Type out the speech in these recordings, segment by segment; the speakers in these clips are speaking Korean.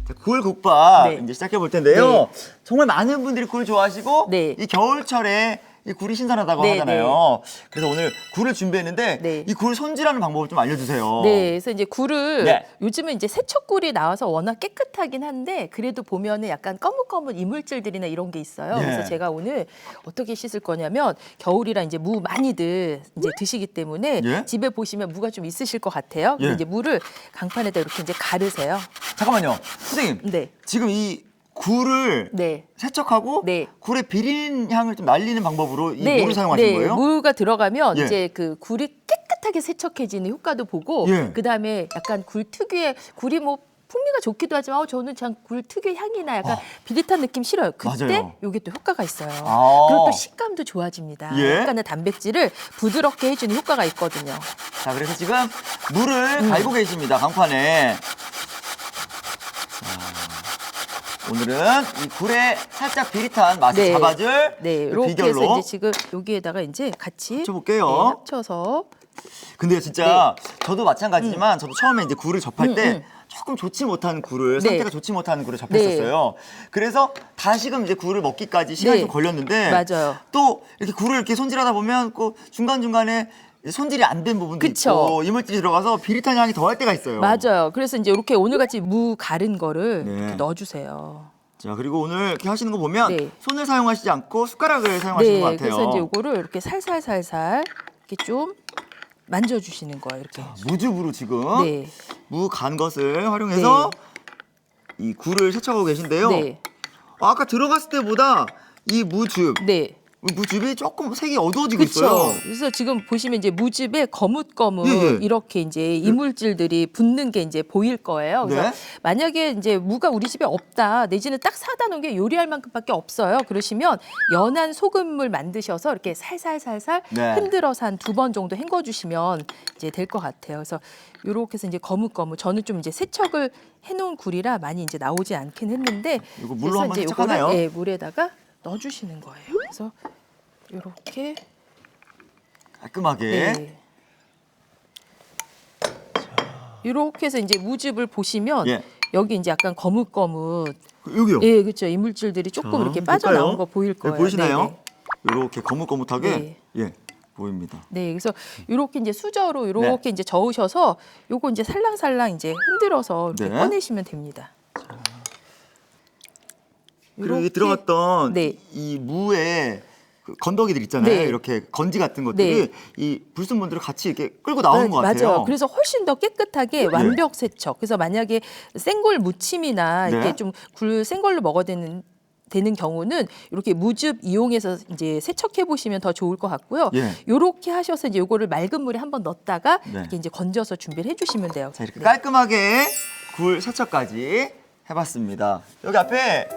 자, 굴국밥 네. 이제 시작해 볼 텐데요. 네. 정말 많은 분들이 굴 좋아하시고 네. 이 겨울철에 이 굴이 신선하다고 네, 하잖아요. 그래서 오늘 굴을 준비했는데 네. 이 굴 손질하는 방법을 좀 알려주세요. 네, 그래서 이제 굴을 네. 요즘은 이제 세척굴이 나와서 워낙 깨끗하긴 한데 그래도 보면은 약간 거뭇거뭇 이물질들이나 이런 게 있어요. 네. 그래서 제가 오늘 어떻게 씻을 거냐면 겨울이라 이제 무 많이들 이제 드시기 때문에 예? 집에 보시면 무가 좀 있으실 것 같아요. 예. 그래서 이제 무를 강판에다 이렇게 이제 가르세요. 잠깐만요. 선생님. 네. 지금 이 굴을 네. 세척하고 네. 굴의 비린 향을 좀 날리는 방법으로 이 네, 물을 사용하신 네. 거예요? 무가 들어가면 예. 이제 그 굴이 깨끗하게 세척해지는 효과도 보고 예. 그다음에 약간 굴 특유의 굴이 뭐 풍미가 좋기도 하지만 저는 참 굴 특유의 향이나 약간 비릿한 느낌 싫어요. 그때 맞아요. 요게 또 효과가 있어요. 아. 그리고 또 식감도 좋아집니다. 예. 약간의 단백질을 부드럽게 해주는 효과가 있거든요. 자, 그래서 지금 물을 갈고 계십니다. 강판에. 자, 오늘은 이 굴에 살짝 비릿한 맛을 네. 잡아줄 네, 그 이렇게 비결로. 해서 이제 지금 여기에다가 이제 같이 합쳐볼게요. 네, 합쳐서 근데 진짜 저도 마찬가지지만 저도 처음에 이제 굴을 접할 때 음. 조금 좋지 못한 굴을 네. 상태가 좋지 못한 굴을 접했었어요. 그래서 다시금 이제 굴을 먹기까지 시간이 네. 좀 걸렸는데 맞아요. 또 이렇게 굴을 이렇게 손질하다 보면 꼭 중간중간에 손질이 안 된 부분도 그쵸. 있고 이물질이 들어가서 비릿한 향이 더할 때가 있어요. 맞아요. 그래서 이제 이렇게 오늘 같이 무 가른 거를 네. 이렇게 넣어주세요. 자, 그리고 오늘 이렇게 하시는 거 보면 네. 손을 사용하시지 않고 숟가락을 사용하시는 것 네, 같아요. 그래서 이제 요거를 이렇게 살살살살 이렇게 좀 만져주시는 거예요. 이렇게. 무즙으로 지금 네. 무 간 것을 활용해서 이 굴을 세척하고 계신데요. 네. 아까 들어갔을 때보다 이 무즙, 네. 무즙이 조금 색이 어두워지고 그렇죠. 있어요. 그래서 지금 보시면 이제 무즙에 거뭇거뭇 예, 예. 이렇게 이제 이물질들이 붙는 게 이제 보일 거예요. 그래서 네. 만약에 이제 무가 우리 집에 없다, 내지는 딱 사다 놓은 게 요리할 만큼밖에 없어요. 그러시면 연한 소금물 만드셔서 이렇게 살살살살 네. 흔들어서 한 2번 정도 헹궈주시면 이제 될 것 같아요. 그래서 이렇게 해서 이제 거뭇거뭇 저는 좀 이제 세척을 해놓은 굴이라 많이 이제 나오지 않긴 했는데 이거 물로 그래서 한번 이제 세척하나요? 요거를 예, 물에다가 넣어주시는 거예요. 그래서 이렇게 깔끔하게. 네. 이렇게 해서 이제 무즙을 보시면 예. 여기 이제 약간 거뭇거뭇 여기요. 예, 그렇죠. 이물질들이 조금 자, 이렇게 볼까요? 빠져나온 거 보일 네, 거예요. 보이시나요? 네네. 이렇게 거뭇거뭇하게 네. 예 보입니다. 네, 그래서 이렇게 이제 수저로 이렇게 이제 저으셔서 요거 이제 살랑살랑 이제 흔들어서 이렇게 네. 꺼내시면 됩니다. 그리고 여기 요렇게. 들어갔던 네. 이 무에 그 건더기들 있잖아요. 네. 이렇게 건지 같은 것들이 네. 이 불순물들을 같이 이렇게 끌고 나오는 것 같아요. 맞아요. 그래서 훨씬 더 깨끗하게 완벽 세척. 그래서 만약에 생굴 무침이나 이렇게 네. 좀 굴 생걸로 먹어야 되는 경우는 이렇게 무즙 이용해서 이제 세척해 보시면 더 좋을 것 같고요. 예. 이렇게 하셔서 이제 요거를 맑은 물에 한번 넣었다가 네. 이렇게 이제 건져서 준비를 해주시면 돼요. 자, 이렇게 네. 깔끔하게 굴 세척까지 해봤습니다. 여기 앞에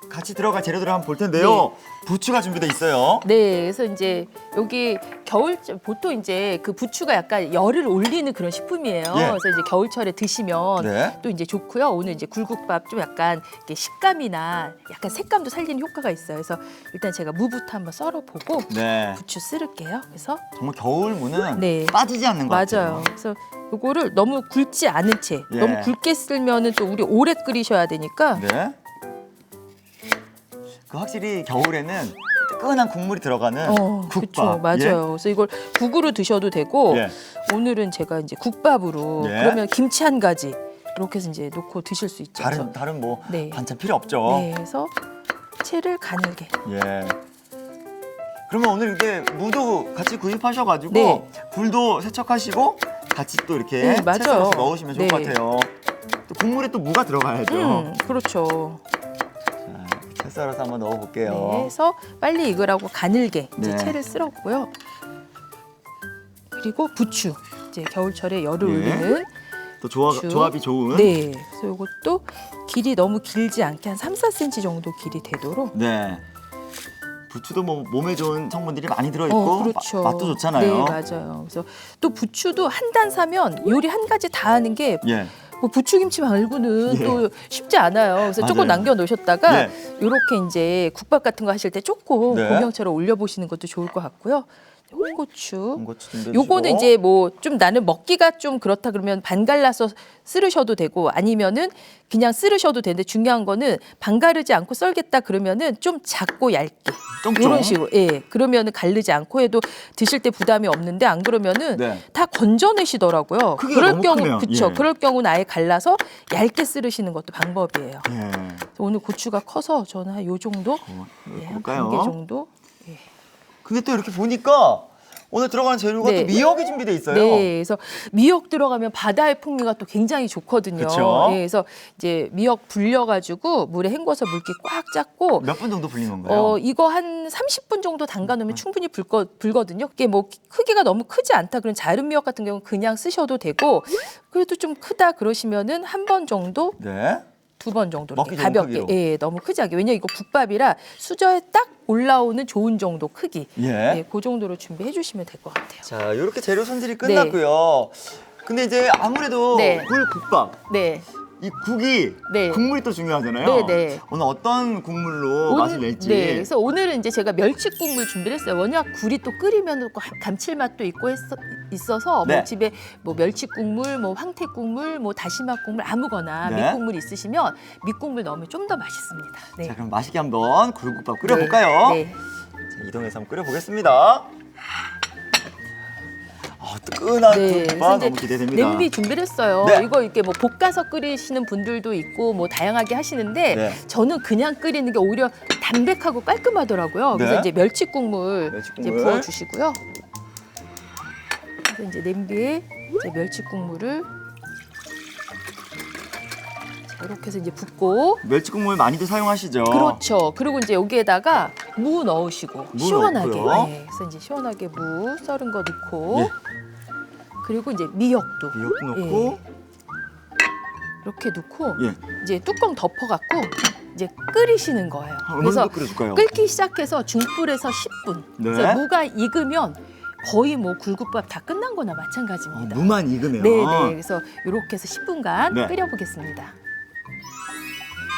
같이 들어갈 재료들을 한번 볼 텐데요. 부추가 준비돼 있어요. 네, 그래서 이제 여기 겨울 보통 이제 그 부추가 약간 열을 올리는 그런 식품이에요. 예. 그래서 이제 겨울철에 드시면 네. 또 이제 좋고요. 오늘 이제 굴국밥 좀 약간 이렇게 식감이나 약간 색감도 살리는 효과가 있어요. 그래서 일단 제가 무부터 한번 썰어보고 네. 부추 쓸을게요. 그래서 정말 겨울 무는 네. 빠지지 않는 것 같아요. 맞아요. 그래서 요거를 너무 굵지 않은 채, 예. 너무 굵게 쓸면은 또 우리 오래 끓이셔야 되니까 네. 그 확실히 겨울에는 뜨끈한 국물이 들어가는 국밥. 그렇죠, 맞아요. 그래서 이걸 국으로 드셔도 되고 예. 오늘은 제가 이제 국밥으로 예. 그러면 김치 한 가지 이렇게 해서 이제 놓고 드실 수 있죠. 다른 뭐 네. 반찬 필요 없죠. 네, 그래서 채를 가늘게. 예. 그러면 오늘 이게 무도 같이 구입하셔가지고 네. 굴도 세척하시고 같이 또 이렇게 네, 맞아요. 채소같이 넣으시면 좋을 것 네. 같아요. 또 국물에 또 무가 들어가야죠. 그렇죠. 자, 채 썰어서 한번 네, 넣어볼게요. 해서 빨리 익으라고 가늘게 이제 네. 채를 쓸었고요. 그리고 부추. 이제 겨울철에 열을 예. 올리는 또 부추. 조합이 좋은. 네. 그래서 이것도 길이 너무 길지 않게 한 3, 4cm 정도 길이 되도록. 네. 부추도 뭐 몸에 좋은 성분들이 많이 들어있고 그렇죠. 맛도 좋잖아요. 네, 맞아요. 그래서 또 부추도 한 단 사면 요리 한 가지 다 하는 게 예. 뭐 부추김치 말고는 예. 또 쉽지 않아요. 그래서 맞아요. 조금 남겨 놓으셨다가 예. 이렇게 이제 국밥 같은 거 하실 때 조금 네. 고명처럼 올려 보시는 것도 좋을 것 같고요. 홍고추. 홍고추 준비해 요거는 주시고. 이제 뭐 좀 나는 먹기가 좀 그렇다 그러면 반 갈라서 썰으셔도 되고 아니면은 그냥 썰으셔도 되는데 중요한 거는 반 가르지 않고 썰겠다 그러면은 좀 작고 얇게 쫑쫑. 이런 식으로 예 그러면은 가르지 않고 해도 드실 때 부담이 없는데 안 그러면은 네. 다 건져내시더라고요. 크기가 그럴 너무 경우 크네요. 그쵸 예. 그럴 경우는 아예 갈라서 얇게 썰으시는 것도 방법이에요. 예. 오늘 고추가 커서 저는 한 요 정도 예, 한 반 개 볼까요? 정도. 근데 또 이렇게 보니까 오늘 들어가는 재료가 네. 또 미역이 준비돼 있어요. 네, 그래서 미역 들어가면 바다의 풍미가 또 굉장히 좋거든요. 그쵸? 예, 그래서 이제 미역 불려가지고 물에 헹궈서 물기 꽉 짰고. 몇 분 정도 불린 건가요? 이거 한 30분 정도 담가 놓으면 충분히 불거든요. 그게 뭐 크기가 너무 크지 않다 그런 작은 미역 같은 경우는 그냥 쓰셔도 되고 그래도 좀 크다 그러시면은 한 번 정도, 네. 두 번 정도 먹기 이렇게 좋은 가볍게. 크기로. 예, 너무 크지 않게. 왜냐 이거 국밥이라 수저에 딱 올라오는 좋은 정도 크기. 예. 예, 그 정도로 준비해 주시면 될 것 같아요. 자, 이렇게 재료 손질이 끝났고요. 근데 이제 아무래도 네. 굴국밥 네. 이 국이 네. 국물이 또 중요하잖아요. 네, 네. 오늘 어떤 국물로 맛을 낼지. 네, 그래서 오늘은 이제 제가 멸치국물 준비를 했어요. 워낙 굴이 또 끓이면 또 감칠맛도 있고 있어서 네. 뭐 집에 뭐 멸치국물, 뭐 황태국물, 뭐 다시마국물 아무거나 네. 밑국물 있으시면 밑국물 넣으면 좀 더 맛있습니다. 네. 자, 그럼 맛있게 한번 굴국밥 끓여볼까요? 네. 자, 이동해서 한번 끓여보겠습니다. 뜨끈한 네, 굴국밥 그래서 이제 너무 기대됩니다. 냄비 준비를 했어요. 네. 이거 이렇게 뭐 볶아서 끓이시는 분들도 있고 뭐 다양하게 하시는데 네. 저는 그냥 끓이는 게 오히려 담백하고 깔끔하더라고요. 그래서 네. 이제 멸치국물 이제 멸치국물. 부어주시고요. 그래서 이제 냄비에 이제 멸치국물을 자, 이렇게 해서 이제 붓고 멸치국물 많이들 사용하시죠? 그렇죠. 그리고 이제 여기에다가 무 넣으시고 무 시원하게. 넣고요. 네, 그래서 이제 시원하게 무 썰은 거 넣고 예. 그리고 이제 미역도 미역도 넣고 이렇게 넣고 예. 이제 뚜껑 덮어갖고 이제 끓이시는 거예요. 얼마 그래서 정도 끓여줄까요? 끓기 시작해서 중불에서 10분. 네. 그래서 무가 익으면 거의 뭐 굴국밥 다 끝난 거나 마찬가지입니다. 무만 익으면. 네네. 그래서 이렇게 해서 10분간 네. 끓여보겠습니다.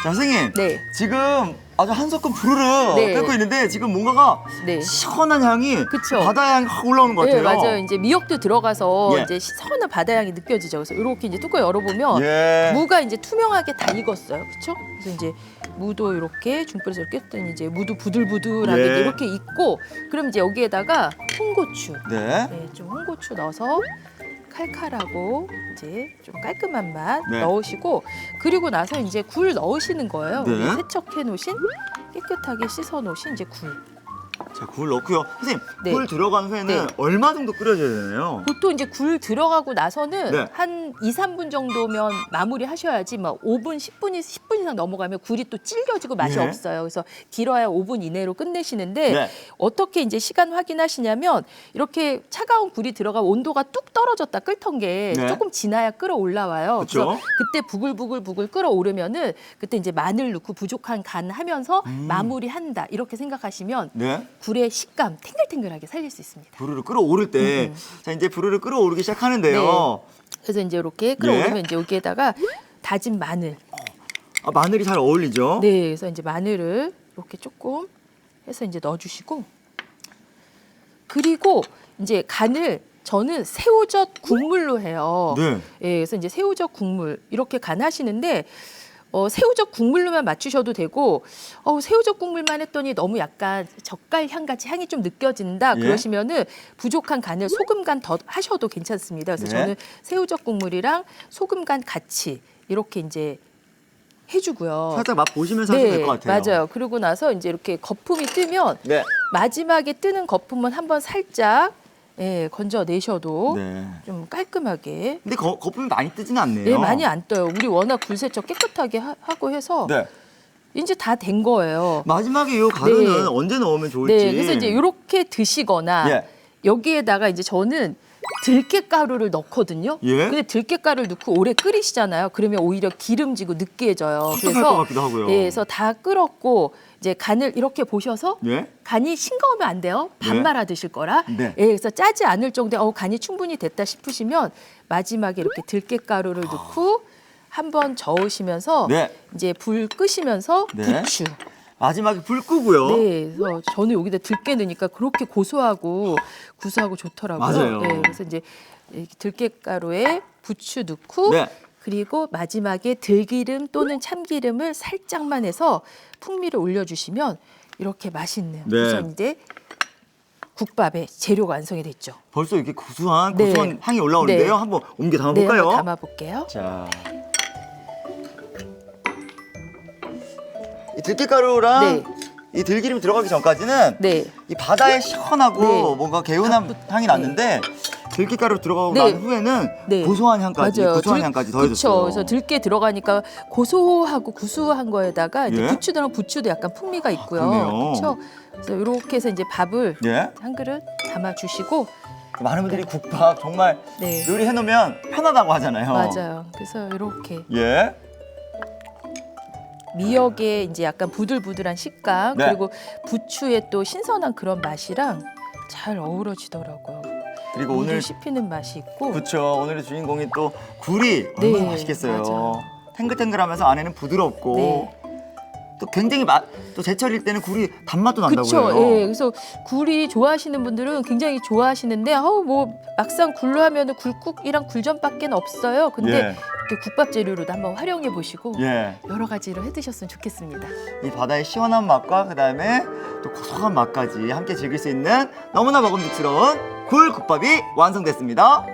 자, 선생님. 네. 지금 아주 한 소끔 부르르 네. 끓고 있는데 지금 뭔가가 네. 시원한 향이 그쵸. 바다 향이 확 올라오는 것 같아요. 네, 맞아요. 이제 미역도 들어가서 예. 이제 시원한 바다 향이 느껴지죠. 그래서 이렇게 이제 뚜껑 열어보면 예. 무가 이제 투명하게 다 익었어요. 그렇죠? 그래서 이제 무도 이렇게 중불에서 이렇게 했더니 이제 무도 부들부들하게 예. 이제 이렇게 익고 그럼 이제 여기에다가 홍고추. 네. 네, 좀 홍고추 넣어서 칼칼하고 이제 좀 깔끔한 맛 네. 넣으시고 그리고 나서 이제 굴 넣으시는 거예요. 네. 우리 세척해 놓으신 깨끗하게 씻어 놓으신 이제 굴. 자, 굴 넣고요. 선생님, 네. 굴 들어간 후에는 네. 얼마 정도 끓여줘야 되나요? 보통 이제 굴 들어가고 나서는 네. 한 2, 3분 정도면 마무리 하셔야지 막 5분, 10분 이상 넘어가면 굴이 또 질겨지고 맛이 네. 없어요. 그래서 길어야 5분 이내로 끝내시는데 네. 어떻게 이제 시간 확인하시냐면 이렇게 차가운 굴이 들어가 온도가 뚝 떨어졌다 끓던 게 네. 조금 지나야 끓어 올라와요. 그쵸? 그래서 그때 부글부글 끓어오르면은 그때 이제 마늘 넣고 부족한 간 하면서 마무리한다 이렇게 생각하시면 네. 굴의 식감 탱글탱글하게 살릴 수 있습니다. 부르르 끓어오를 때, 자, 이제 부르르 끓어오르기 시작하는데요. 네. 그래서 이제 이렇게 끓어오르면 예. 이제 여기에다가 다진 마늘. 아, 마늘이 잘 어울리죠? 네, 그래서 이제 마늘을 이렇게 조금 해서 이제 넣어주시고 그리고 이제 간을 저는 새우젓 국물로 해요. 네. 예, 그래서 이제 새우젓 국물 이렇게 간하시는데 새우젓 국물로만 맞추셔도 되고 새우젓 국물만 했더니 너무 약간 젓갈 향 같이 향이 좀 느껴진다 예. 그러시면은 부족한 간을 소금 간 더 하셔도 괜찮습니다. 그래서 네. 저는 새우젓 국물이랑 소금 간 같이 이렇게 이제 해주고요. 살짝 맛 보시면서 하시면 될 것 같아요. 맞아요. 그리고 나서 이제 이렇게 거품이 뜨면 네. 마지막에 뜨는 거품은 한번 살짝 건져내셔도 네. 좀 깔끔하게. 근데 거품이 많이 뜨지는 않네요. 네, 많이 안 떠요. 우리 워낙 굴세척 깨끗하게 하고 해서 네. 이제 다 된 거예요. 마지막에 이 가루는 네. 언제 넣으면 좋을지. 네, 그래서 이제 이렇게 드시거나 예. 여기에다가 이제 저는 들깨가루를 넣거든요. 예? 근데 들깨가루를 넣고 오래 끓이시잖아요. 그러면 오히려 기름지고 느끼해져요. 섭섭할 것 같기도 하고요. 그래서 다 끓었고 이제 간을 이렇게 보셔서 예? 간이 싱거우면 안 돼요. 밥 네. 말아 드실 거라. 네. 그래서 짜지 않을 정도에 간이 충분히 됐다 싶으시면 마지막에 이렇게 들깨가루를 넣고 한번 저으시면서 네. 이제 불 끄시면서 네. 부추. 마지막에 불 끄고요. 네, 그래서 저는 여기다 들깨 넣으니까 그렇게 고소하고 구수하고 좋더라고요. 맞아요. 네, 그래서 이제 이 들깨가루에 부추 넣고 네. 그리고 마지막에 들기름 또는 참기름을 살짝만 해서 풍미를 올려주시면 이렇게 맛있는 네. 우선 이제 국밥의 재료가 완성이 됐죠. 벌써 이렇게 고소한 네. 향이 올라오는데요. 네. 한번 옮겨 네, 담아볼까요? 한번 담아볼게요. 자, 이 들깨가루랑 네. 이 들기름이 들어가기 전까지는 네. 이 바다에 시원하고 네. 뭔가 개운한 향이 났는데 들깨가루 들어가고 네. 난 후에는 네. 고소한 향까지, 맞아요. 고소한 향까지 더해졌어요. 그쵸. 그래서 들깨 들어가니까 고소하고 구수한 거에다가 이제 예? 부추 들어간 부추도 약간 풍미가 있고요. 그러네요. 그렇죠. 그래서 이렇게 해서 이제 밥을 예? 한 그릇 담아 주시고 많은 분들이 국밥 정말 네. 요리해 놓으면 편하다고 하잖아요. 맞아요. 그래서 이렇게 예. 미역의 이제 약간 부들부들한 식감 네. 그리고 부추의 또 신선한 그런 맛이랑 잘 어우러지더라고요. 그리고 오늘 오늘 씹히는 맛이 있고 그렇죠. 오늘의 주인공이 또 굴이 얼마나 네, 맛있겠어요. 맞아요. 탱글탱글하면서 안에는 부드럽고 네. 또 굉장히 또 제철일 때는 굴이 단맛도 난다고 그렇죠. 해요. 예. 그래서 굴이 좋아하시는 분들은 굉장히 좋아하시는데 뭐 막상 굴로 하면은 굴국이랑 굴전밖에 없어요. 근데 예. 이렇게 국밥 재료로도 한번 활용해 보시고 예. 여러 가지로 해 드셨으면 좋겠습니다. 이 바다의 시원한 맛과 그다음에 또 고소한 맛까지 함께 즐길 수 있는 너무나 먹음직스러운 굴국밥이 완성됐습니다.